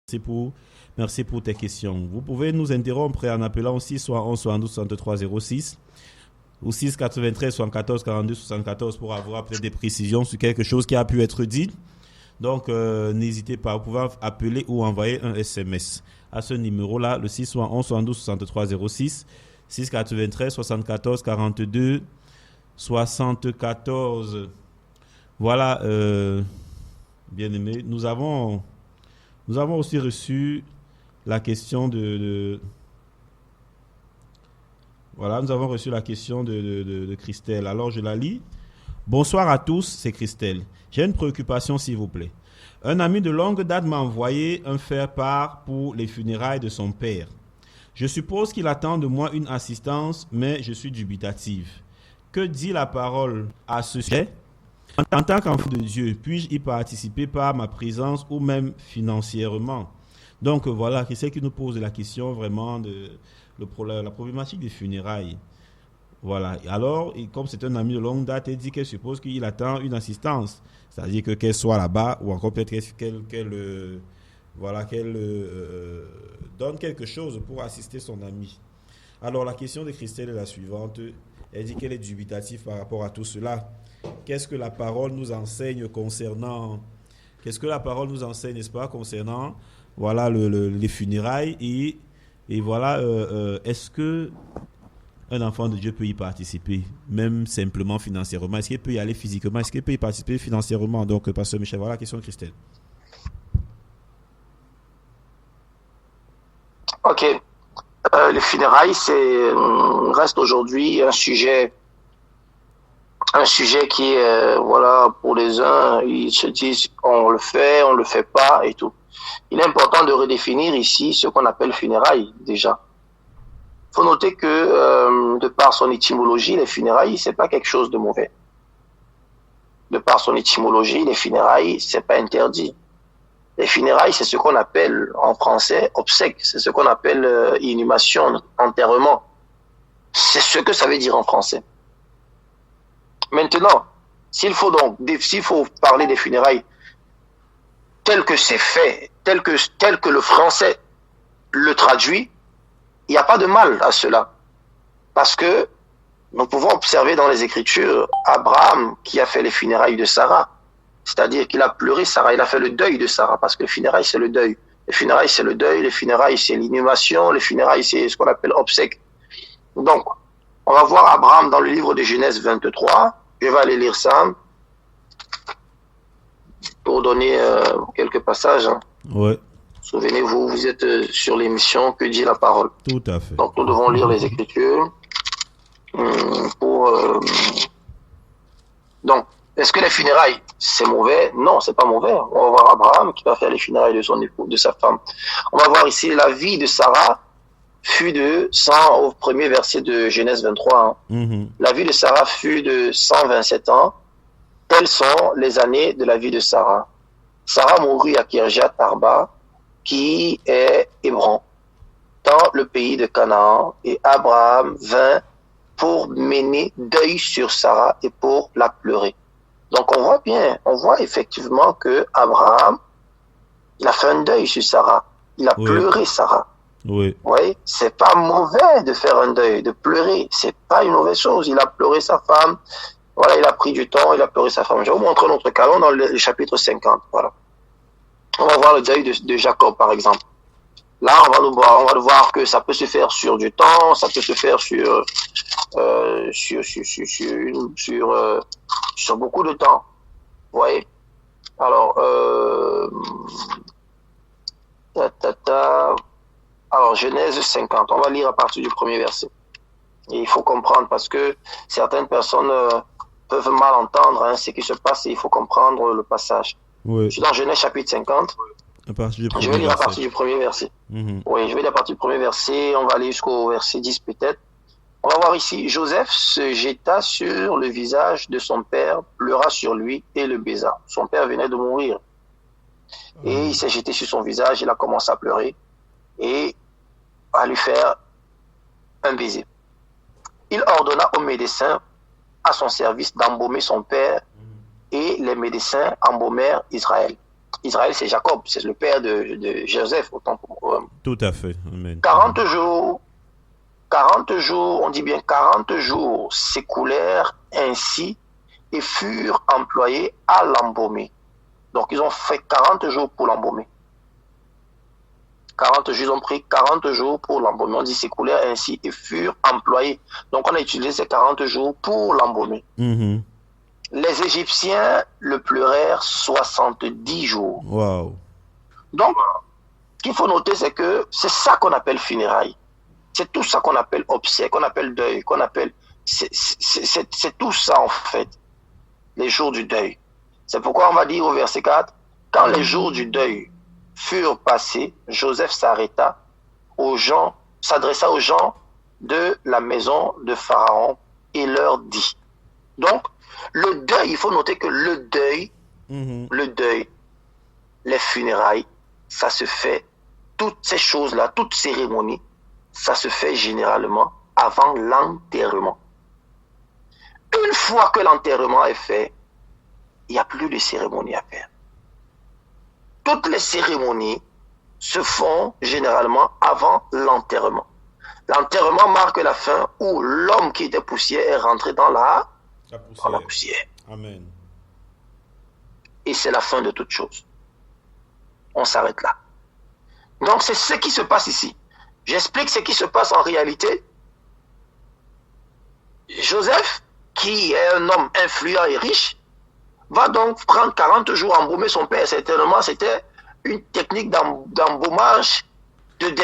Merci pour, merci pour tes questions. Vous pouvez nous interrompre en appelant aussi soit 11 72 63 06 ou 6 93 74 42 74 pour avoir peut-être des précisions sur quelque chose qui a pu être dit. Donc, n'hésitez pas, vous pouvez appeler ou envoyer un SMS à ce numéro-là, le 6 soit 11 72 63 06 6 93 74 42 74. Voilà, bien aimé. Nous avons aussi reçu la question voilà, nous avons reçu la question de Christelle. Alors, je la lis. Bonsoir à tous, c'est Christelle. J'ai une préoccupation, s'il vous plaît. Un ami de longue date m'a envoyé un faire-part pour les funérailles de son père. Je suppose qu'il attend de moi une assistance, mais je suis dubitative. Que dit la parole à ce sujet? En tant qu'enfant de Dieu, puis-je y participer par ma présence ou même financièrement? Donc voilà, c'est qui nous pose la question vraiment de la problématique des funérailles. Voilà. Alors, comme c'est un ami de longue date, il dit qu'elle suppose qu'il attend une assistance. C'est-à-dire qu'elle soit là-bas ou encore peut-être qu'elle donne quelque chose pour assister son ami. Alors la question de Christelle est la suivante. Elle dit qu'elle est dubitative par rapport à tout cela. Qu'est-ce que la parole nous enseigne concernant, n'est-ce pas, concernant voilà les funérailles et voilà est-ce que un enfant de Dieu peut y participer, même simplement financièrement? Est-ce qu'il peut y aller physiquement? Est-ce qu'il peut y participer financièrement? Donc, Pasteur Michel, voilà la question de Christelle. Ok. Les funérailles, reste aujourd'hui un sujet qui est, voilà, pour les uns, ils se disent on le fait pas et tout. Il est important de redéfinir ici ce qu'on appelle funérailles déjà. Faut noter que de par son étymologie, les funérailles, c'est pas quelque chose de mauvais. De par son étymologie, les funérailles, c'est pas interdit. Les funérailles, c'est ce qu'on appelle en français obsèques, c'est ce qu'on appelle inhumation, enterrement. C'est ce que ça veut dire en français. Maintenant, s'il faut parler des funérailles tel que c'est fait, tel que le français le traduit, il n'y a pas de mal à cela. Parce que nous pouvons observer dans les Écritures Abraham qui a fait les funérailles de Sarah. C'est-à-dire qu'il a pleuré Sarah, il a fait le deuil de Sarah, parce que les funérailles, c'est le deuil. Les funérailles, c'est le deuil, les funérailles, c'est l'inhumation, les funérailles, c'est ce qu'on appelle obsèques. Donc, on va voir Abraham dans le livre de Genèse 23. Je vais aller lire ça pour donner quelques passages. Ouais. Souvenez-vous, vous êtes sur l'émission Que dit la parole. Tout à fait. Donc, nous devons lire les Écritures Donc, est-ce que les funérailles, c'est mauvais? Non, c'est pas mauvais. On va voir Abraham qui va faire les funérailles de son époux, de sa femme. On va voir ici la vie de Sarah fut de 100 au premier verset de Genèse 23. Hein. Mm-hmm. La vie de Sarah fut de 127 ans. Telles sont les années de la vie de Sarah. Sarah mourut à Kirjat Arba, qui est Hébron, dans le pays de Canaan, et Abraham vint pour mener deuil sur Sarah et pour la pleurer. Donc on voit effectivement que Abraham, il a fait un deuil sur Sarah, il a pleuré Sarah. Oui. Oui, c'est pas mauvais de faire un deuil, de pleurer, c'est pas une mauvaise chose. Il a pleuré sa femme, voilà, il a pris du temps, il a pleuré sa femme. Je vais vous montrer notre calon dans le chapitre 50, voilà. On va voir le deuil de Jacob, par exemple. Là, on va le voir que ça peut se faire sur du temps, ça peut se faire sur beaucoup de temps. Vous voyez? Alors, alors, Genèse 50, on va lire à partir du premier verset. Et il faut comprendre parce que certaines personnes peuvent mal entendre ce qui se passe et il faut comprendre le passage. Oui. Je suis dans Genèse chapitre 50. Je vais lire à partir du premier verset. Mm-hmm. Oui, je vais lire à partir du premier verset. On va aller jusqu'au verset 10 peut-être. On va voir ici. Joseph se jeta sur le visage de son père, pleura sur lui et le baisa. Son père venait de mourir. Et il s'est jeté sur son visage, il a commencé à pleurer et à lui faire un baiser. Il ordonna aux médecins à son service d'embaumer son père et les médecins embaumèrent Israël. Israël, c'est Jacob, c'est le père de Joseph, autant pour moi. Tout à fait. Amen. 40 jours, 40 jours, on dit bien 40 jours s'écoulèrent ainsi et furent employés à l'embaumer. Donc, ils ont fait 40 jours pour l'embaumer. 40 jours, ils ont pris 40 jours pour l'embaumer. On dit s'écoulèrent ainsi et furent employés. Donc, on a utilisé ces 40 jours pour l'embaumer. Mhm. Les Égyptiens le pleurèrent 70 jours. Wow. Donc, ce qu'il faut noter, c'est que c'est ça qu'on appelle funérailles. C'est tout ça qu'on appelle obsèques, qu'on appelle deuil, qu'on appelle... C'est tout ça, en fait, les jours du deuil. C'est pourquoi on va dire au verset 4, quand les jours du deuil furent passés, Joseph s'arrêta aux gens, s'adressa aux gens de la maison de Pharaon et leur dit. Donc, le deuil, il faut noter que le deuil, les funérailles, ça se fait, toutes ces choses-là, toute cérémonie, ça se fait généralement avant l'enterrement. Une fois que l'enterrement est fait, il n'y a plus de cérémonie à faire. Toutes les cérémonies se font généralement avant l'enterrement. L'enterrement marque la fin où l'homme qui était poussière est rentré dans la poussière. Amen. Et c'est la fin de toute chose. On s'arrête là. Donc c'est ce qui se passe ici. J'explique ce qui se passe en réalité. Joseph, qui est un homme influent et riche, va donc prendre 40 jours à embaumer son père. Certainement, c'était une technique d'embaumage.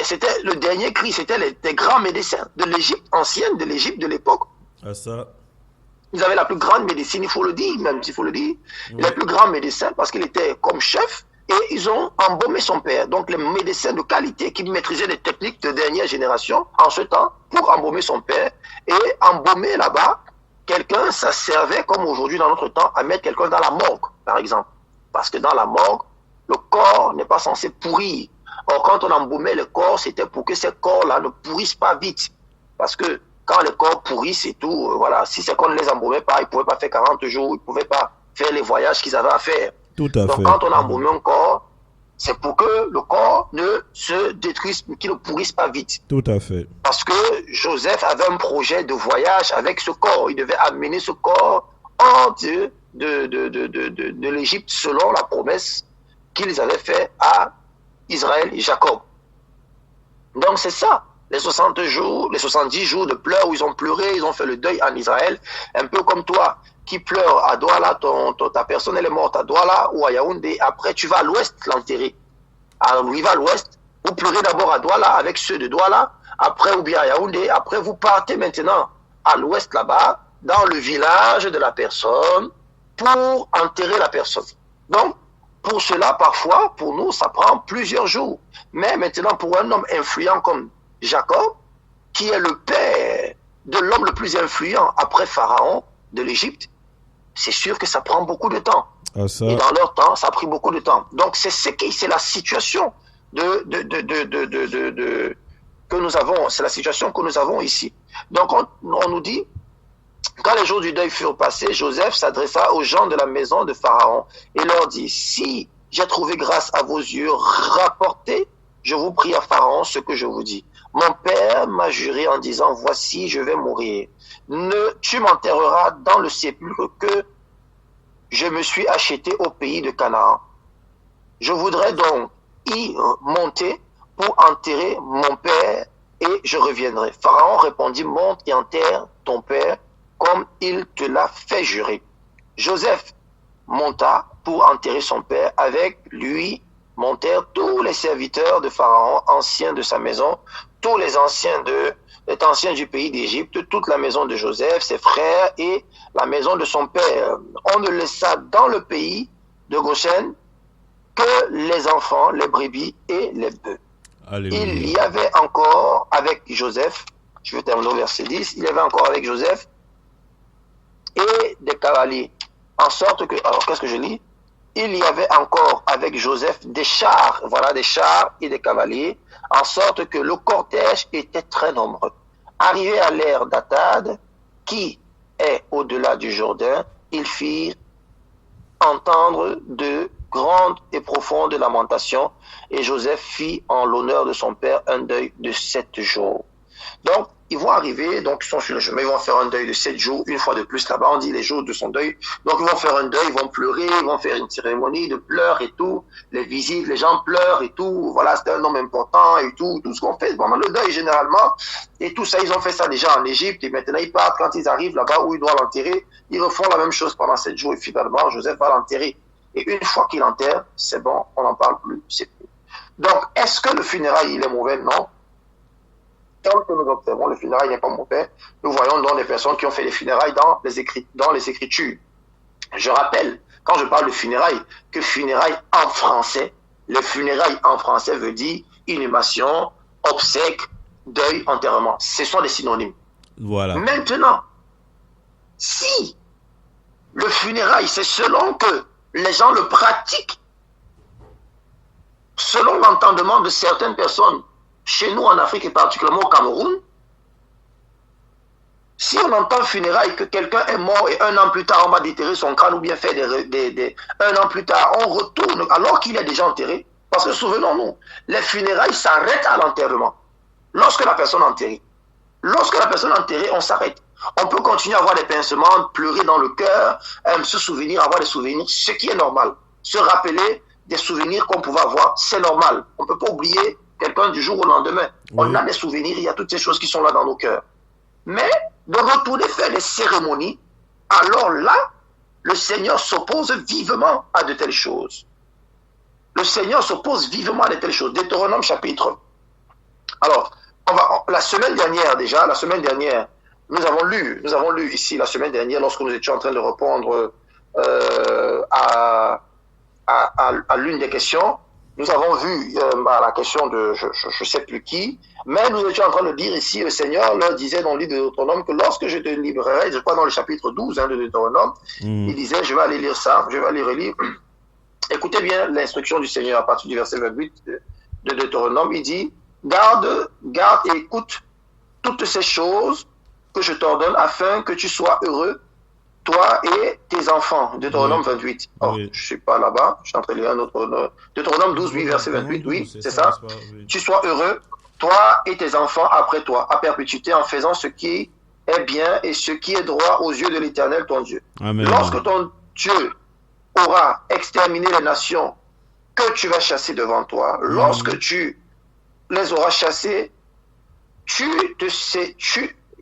C'était le dernier cri, c'était les grands médecins de l'Égypte ancienne, de l'Égypte de l'époque. Ah, ça. Ils avaient la plus grande médecine, il faut le dire, même s'il faut le dire. Oui. Les plus grands médecins, parce qu'il était comme chef, et ils ont embaumé son père. Donc les médecins de qualité qui maîtrisaient les techniques de dernière génération en ce temps pour embaumer son père. Et embaumer là-bas, quelqu'un, ça servait comme aujourd'hui dans notre temps à mettre quelqu'un dans la morgue, par exemple. Parce que dans la morgue, le corps n'est pas censé pourrir. Or, quand on embaumait le corps, c'était pour que ces corps-là ne pourrissent pas vite. Parce que quand les corps pourrissent et tout, voilà, si c'est qu'on ne les embaumait pas, ils ne pouvaient pas faire 40 jours, ils ne pouvaient pas faire les voyages qu'ils avaient à faire. Tout à Donc, fait. quand on embaumait un corps, c'est pour que le corps ne se détruise, qu'il ne pourrisse pas vite. Tout à fait. Parce que Joseph avait un projet de voyage avec ce corps. Il devait amener ce corps hors de l'Égypte selon la promesse qu'ils avaient faite à Israël et Jacob. Donc c'est ça, les 60 jours, les 70 jours de pleurs où ils ont pleuré, ils ont fait le deuil en Israël, un peu comme toi qui pleure à Douala, ta personne elle est morte à Douala ou à Yaoundé, après tu vas à l'ouest l'enterrer. Arrivé à l'ouest, vous pleurez d'abord à Douala avec ceux de Douala, après ou bien à Yaoundé, après vous partez maintenant à l'ouest là-bas, dans le village de la personne, pour enterrer la personne. Donc, pour cela, parfois, pour nous, ça prend plusieurs jours. Mais maintenant, pour un homme influent comme Jacob, qui est le père de l'homme le plus influent après Pharaon de l'Égypte, c'est sûr que ça prend beaucoup de temps. Ah, ça. Et dans leur temps, ça a pris beaucoup de temps. Donc, c'est la situation que nous avons, c'est la situation que nous avons ici. Donc, on nous dit, quand les jours du deuil furent passés, Joseph s'adressa aux gens de la maison de Pharaon et leur dit, si j'ai trouvé grâce à vos yeux, rapportez, je vous prie à Pharaon ce que je vous dis. Mon père m'a juré en disant, voici, je vais mourir. Tu m'enterreras dans le sépulcre que je me suis acheté au pays de Canaan. Je voudrais donc y monter pour enterrer mon père et je reviendrai. Pharaon répondit, monte et enterre ton père comme il te l'a fait jurer. Joseph monta pour enterrer son père. Avec lui montèrent tous les serviteurs de Pharaon, anciens de sa maison, tous les anciens du pays d'Égypte, toute la maison de Joseph, ses frères et la maison de son père. On ne laissa dans le pays de Goshen que les enfants, les brebis et les bœufs. Alléluia. Il y avait encore avec Joseph, je vais terminer au verset 10, il y avait encore avec Joseph et des cavaliers. En sorte que, alors qu'est-ce que je lis? Il y avait encore avec Joseph des chars, voilà, des chars et des cavaliers, en sorte que le cortège était très nombreux. Arrivé à l'ère d'Atad, qui est au-delà du Jourdain, ils firent entendre 2 grande et profonde lamentation, et Joseph fit en l'honneur de son père un deuil de 7 jours. Donc, ils vont arriver, donc ils sont sur le chemin, ils vont faire un deuil de 7 jours, une fois de plus là-bas, on dit les jours de son deuil. Donc ils vont faire un deuil, ils vont pleurer, ils vont faire une cérémonie de pleurs et tout, les visites, les gens pleurent et tout, voilà, c'est un homme important et tout ce qu'on fait pendant le deuil généralement. Et tout ça, ils ont fait ça déjà en Égypte, et maintenant ils partent, quand ils arrivent là-bas où ils doivent l'enterrer, ils refont la même chose pendant 7 jours, et finalement Joseph va l'enterrer. Et une fois qu'il l'enterre, c'est bon, on n'en parle plus, c'est plus. Donc, est-ce que le funérail, il est mauvais? Non. Tant que nous observons, le funérail n'est pas mauvais. Nous voyons donc des personnes qui ont fait les funérailles dans les Écritures. Je rappelle, quand je parle de funérailles, que funérailles en français, le funérail en français veut dire inhumation, obsèque, deuil, enterrement. Ce sont des synonymes. Voilà. Maintenant, si le funérail, c'est selon que les gens le pratiquent, selon l'entendement de certaines personnes, chez nous en Afrique et particulièrement au Cameroun, si on entend funérailles que quelqu'un est mort et un an plus tard on va déterrer son crâne ou bien faire un an plus tard on retourne alors qu'il est déjà enterré, parce que souvenons-nous, les funérailles s'arrêtent à l'enterrement. Lorsque la personne est enterrée, on s'arrête. On peut continuer à avoir des pincements, pleurer dans le cœur, se souvenir, avoir des souvenirs, ce qui est normal. Se rappeler des souvenirs qu'on pouvait avoir, c'est normal. On ne peut pas oublier quelqu'un du jour au lendemain. Oui. On a des souvenirs, il y a toutes ces choses qui sont là dans nos cœurs. Mais de retourner faire les cérémonies, alors là, le Seigneur s'oppose vivement à de telles choses. Le Seigneur s'oppose vivement à de telles choses. Deutéronome chapitre. Alors, la semaine dernière, nous avons lu ici la semaine dernière, lorsque nous étions en train de répondre à l'une des questions, nous avons vu la question de je ne sais plus qui, mais nous étions en train de dire ici, le Seigneur leur disait dans le livre de Deutéronome que lorsque je te libérerai, je crois dans le chapitre 12 de Deutéronome, il disait, je vais aller lire ça, je vais aller relire. Écoutez bien l'instruction du Seigneur à partir du verset 28 de Deutéronome, il dit, garde et écoute toutes ces choses que je t'ordonne afin que tu sois heureux, toi et tes enfants. Deutéronome 28. Oh, oui. Je ne suis pas là-bas. Je suis en train de lire un autre. Deutéronome 12, oui, verset 28. Oui, c'est ça. Oui. Tu sois heureux, toi et tes enfants après toi, à perpétuité, en faisant ce qui est bien et ce qui est droit aux yeux de l'Éternel, ton Dieu. Amen. Lorsque ton Dieu aura exterminé les nations que tu vas chasser devant toi, lorsque tu les auras chassés,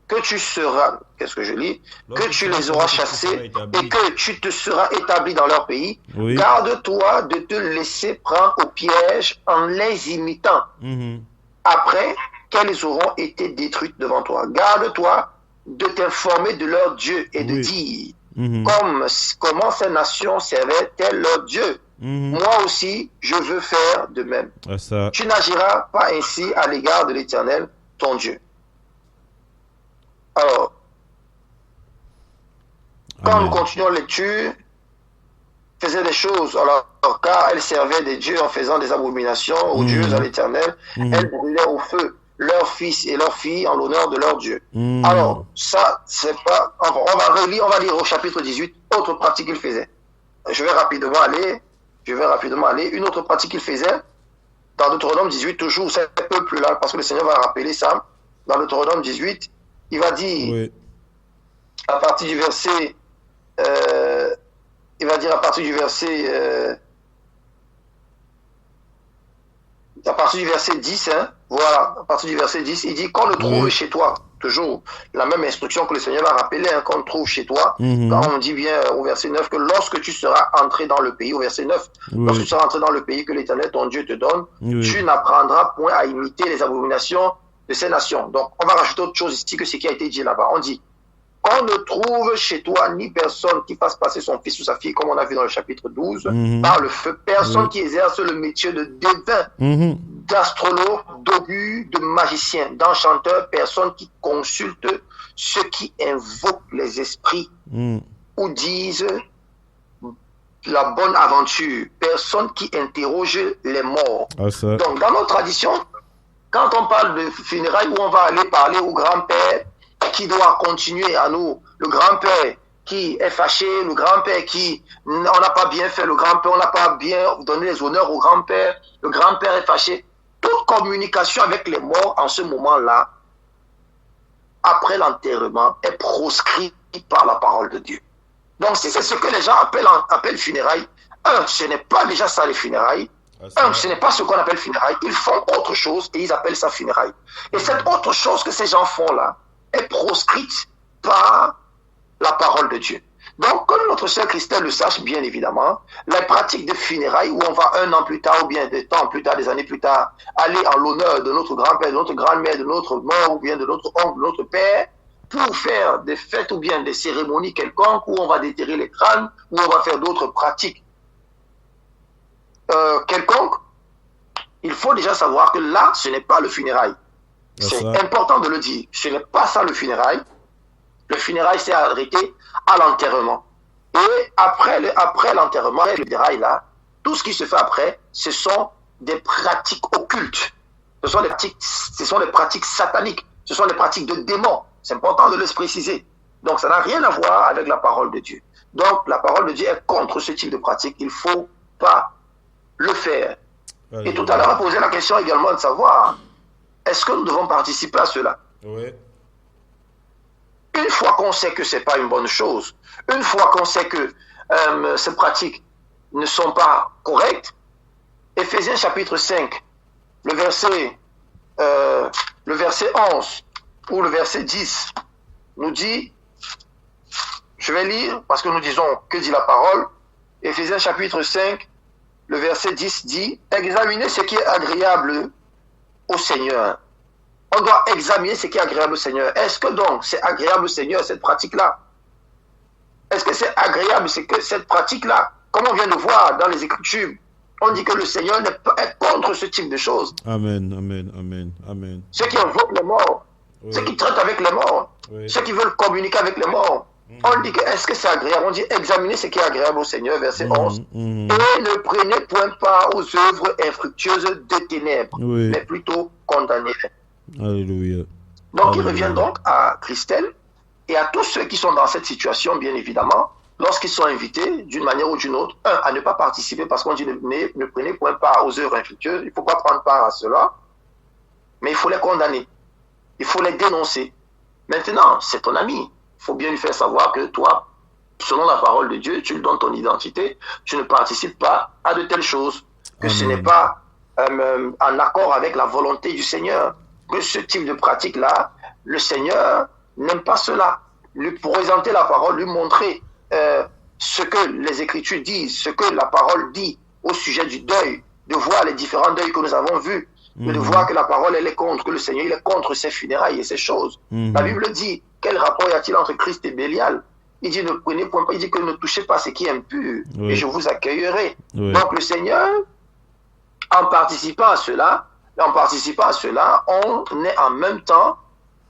que tu seras, qu'est-ce que je lis, que tu les auras chassés et que tu te seras établi dans leur pays, oui. Garde-toi de te laisser prendre au piège en les imitant. Après qu'elles auront été détruites devant toi. Garde-toi de t'informer de leur Dieu et de dire comment ces nations servaient-elles leur Dieu. Moi aussi, je veux faire de même. Tu n'agiras pas ainsi à l'égard de l'Éternel, ton Dieu. Alors, quand nous continuons la lecture, faisait des choses, alors car elle servait des dieux en faisant des abominations aux dieux à l'Éternel, elle brûlait au feu leurs fils et leurs filles en l'honneur de leur Dieu. Alors, ça, c'est pas... On va lire au chapitre 18, autre pratique qu'il faisait. Je vais rapidement aller. Une autre pratique qu'il faisait, dans Deutéronome 18, toujours, c'est un peu plus là, parce que le Seigneur va rappeler ça, dans Deutéronome 18, il va dire, à partir du verset, à partir du verset 10, voilà, à partir du verset 10, il dit qu'on le trouve chez toi, toujours la même instruction que le Seigneur va rappeler, qu'on le trouve chez toi, quand on dit bien au verset 9 que lorsque tu seras entré dans le pays, au verset 9, lorsque tu seras entré dans le pays que l'Éternel, ton Dieu, te donne, tu n'apprendras point à imiter les abominations de ces nations. Donc, on va rajouter autre chose ici que ce qui a été dit là-bas. On dit, qu'on ne trouve chez toi ni personne qui fasse passer son fils ou sa fille, comme on a vu dans le chapitre 12, par le feu, personne qui exerce le métier de devin, d'astrologue, d'augur, de magicien, d'enchanteur, personne qui consulte ceux qui invoquent les esprits ou disent la bonne aventure, personne qui interroge les morts. Donc, dans nos traditions, quand on parle de funérailles, où on va aller parler au grand-père qui doit continuer à nous, le grand-père qui est fâché, le grand-père qui, on n'a pas bien fait le grand-père, on n'a pas bien donné les honneurs au grand-père, le grand-père est fâché. Toute communication avec les morts en ce moment-là, après l'enterrement, est proscrite par la parole de Dieu. Donc si c'est ce que les gens appellent funérailles, ce n'est pas déjà ça les funérailles. Ce n'est pas ce qu'on appelle funérailles. Ils font autre chose et ils appellent ça funérailles. Et cette autre chose que ces gens font là est proscrite par la parole de Dieu. Donc, comme notre sœur Christelle le sache bien évidemment, la pratique de funérailles où on va 1 an plus tard ou bien des temps plus tard, des années plus tard, aller en l'honneur de notre grand-père, de notre grand-mère, de notre mort ou bien de notre oncle, de notre père, pour faire des fêtes ou bien des cérémonies quelconques où on va déterrer les crânes, où on va faire d'autres pratiques quelconques, il faut déjà savoir que là, ce n'est pas le funérail. C'est important de le dire. Ce n'est pas ça le funérail. Le funérail s'est arrêté à l'enterrement. Et après l'enterrement, le funérail là, tout ce qui se fait après, ce sont des pratiques occultes. Ce sont des pratiques sataniques. Ce sont des pratiques de démons. C'est important de le préciser. Donc ça n'a rien à voir avec la parole de Dieu. Donc la parole de Dieu est contre ce type de pratique. Il ne faut pas le faire. Et tout à l'heure, on a posé la question également de savoir, est-ce que nous devons participer à cela? Oui. Une fois qu'on sait que ce n'est pas une bonne chose, une fois qu'on sait que ces pratiques ne sont pas correctes, Éphésiens chapitre 5, le verset 11 ou le verset 10 nous dit, je vais lire parce que nous disons que dit la parole, Éphésiens chapitre 5, le verset 10 dit, examinez ce qui est agréable au Seigneur. On doit examiner ce qui est agréable au Seigneur. Est-ce que donc c'est agréable au Seigneur cette pratique-là? Est-ce que c'est agréable cette pratique-là? Comme on vient de voir dans les Écritures, on dit que le Seigneur est contre ce type de choses. Amen, amen, amen, amen. Ceux qui invoquent les morts, ceux qui traitent avec les morts, ceux qui veulent communiquer avec les morts. On dit que est-ce que c'est agréable? On dit examinez ce qui est agréable au Seigneur, verset 11. Et ne prenez point part aux œuvres infructueuses des ténèbres, mais plutôt condamnez-les. Alléluia. Donc il revient donc à Christelle et à tous ceux qui sont dans cette situation, bien évidemment, lorsqu'ils sont invités d'une manière ou d'une autre, à ne pas participer parce qu'on dit ne prenez point part aux œuvres infructueuses, il ne faut pas prendre part à cela, mais il faut les condamner, il faut les dénoncer. Maintenant, c'est ton ami. Il faut bien lui faire savoir que toi, selon la parole de Dieu, tu lui donnes ton identité, tu ne participes pas à de telles choses, que ce n'est pas en accord avec la volonté du Seigneur, que ce type de pratique-là, le Seigneur n'aime pas cela. Lui présenter la parole, lui montrer ce que les Écritures disent, ce que la parole dit au sujet du deuil, de voir les différents deuils que nous avons vus, de voir que la parole, elle est contre, que le Seigneur, il est contre ces funérailles et ces choses. La Bible dit, quel rapport y a-t-il entre Christ et Bélial? Il dit, ne prenez point pas, il dit que ne touchez pas ce qui est impur, et je vous accueillerai. Donc le Seigneur, en participant à cela, on est en même temps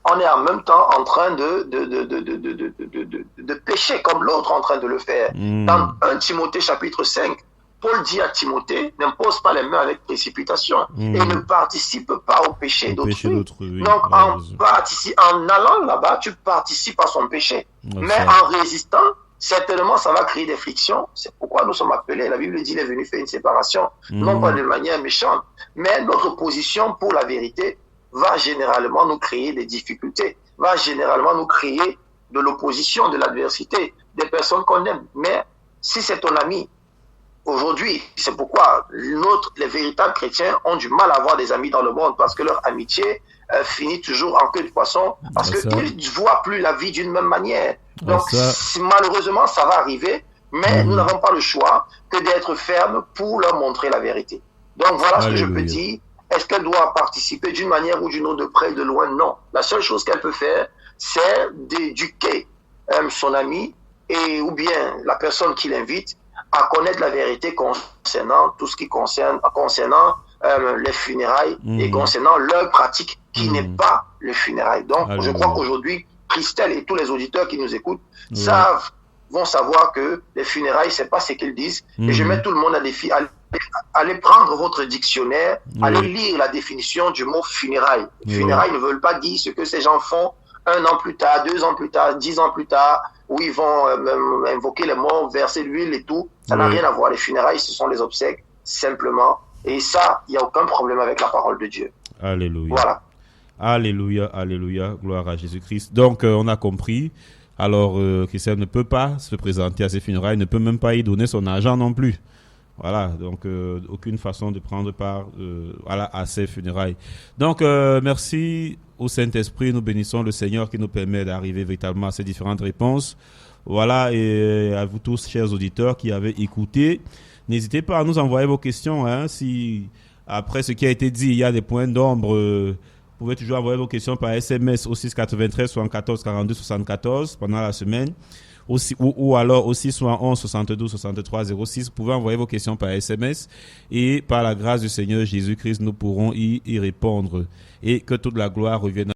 en train de pécher comme l'autre est en train de le faire. Dans 1 Timothée chapitre 5, Paul dit à Timothée, n'impose pas les mains avec précipitation et ne participe pas au péché d'autrui. Donc, en allant là-bas, tu participes à son péché. Mais en résistant, certainement, ça va créer des frictions. C'est pourquoi nous sommes appelés, la Bible dit, il est venu faire une séparation, non pas de manière méchante, mais notre position pour la vérité va généralement nous créer des difficultés, va généralement nous créer de l'opposition, de l'adversité, des personnes qu'on aime. Mais si c'est ton ami, aujourd'hui, c'est pourquoi les véritables chrétiens ont du mal à avoir des amis dans le monde, parce que leur amitié finit toujours en queue de poisson, parce qu'ils ne voient plus la vie d'une même manière. Donc, malheureusement, ça va arriver, mais nous n'avons pas le choix que d'être fermes pour leur montrer la vérité. Donc, voilà ce que je peux dire. Est-ce qu'elle doit participer d'une manière ou d'une autre, de près, de loin? Non. La seule chose qu'elle peut faire, c'est d'éduquer son ami ou bien la personne qui l'invite à connaître la vérité concernant tout ce qui concernant les funérailles et concernant leur pratique qui n'est pas le funérail. Donc, je crois qu'aujourd'hui, Christelle et tous les auditeurs qui nous écoutent vont savoir que les funérailles, c'est pas ce qu'ils disent. Et je mets tout le monde à défi. Allez prendre votre dictionnaire, allez lire la définition du mot funérailles. Funérailles ne veulent pas dire ce que ces gens font 1 an plus tard, 2 ans plus tard, 10 ans plus tard, où ils vont invoquer les morts, verser l'huile et tout. Ça n'a rien à voir. Les funérailles, ce sont les obsèques, simplement. Et ça, il n'y a aucun problème avec la parole de Dieu. Alléluia. Voilà. Alléluia, alléluia, gloire à Jésus-Christ. Donc, on a compris. Alors, Christelle ne peut pas se présenter à ses funérailles, ne peut même pas y donner son argent non plus. Voilà, donc aucune façon de prendre part à ces funérailles. Donc, merci au Saint-Esprit. Nous bénissons le Seigneur qui nous permet d'arriver véritablement à ces différentes réponses. Voilà, et à vous tous, chers auditeurs qui avez écouté, n'hésitez pas à nous envoyer vos questions. Hein, si après ce qui a été dit, il y a des points d'ombre, vous pouvez toujours envoyer vos questions par SMS au 693 74 42 74 pendant la semaine. Aussi, ou alors aussi soit 11 72 63 06. Vous pouvez envoyer vos questions par SMS et par la grâce du Seigneur Jésus-Christ, nous pourrons y répondre. Et que toute la gloire revienne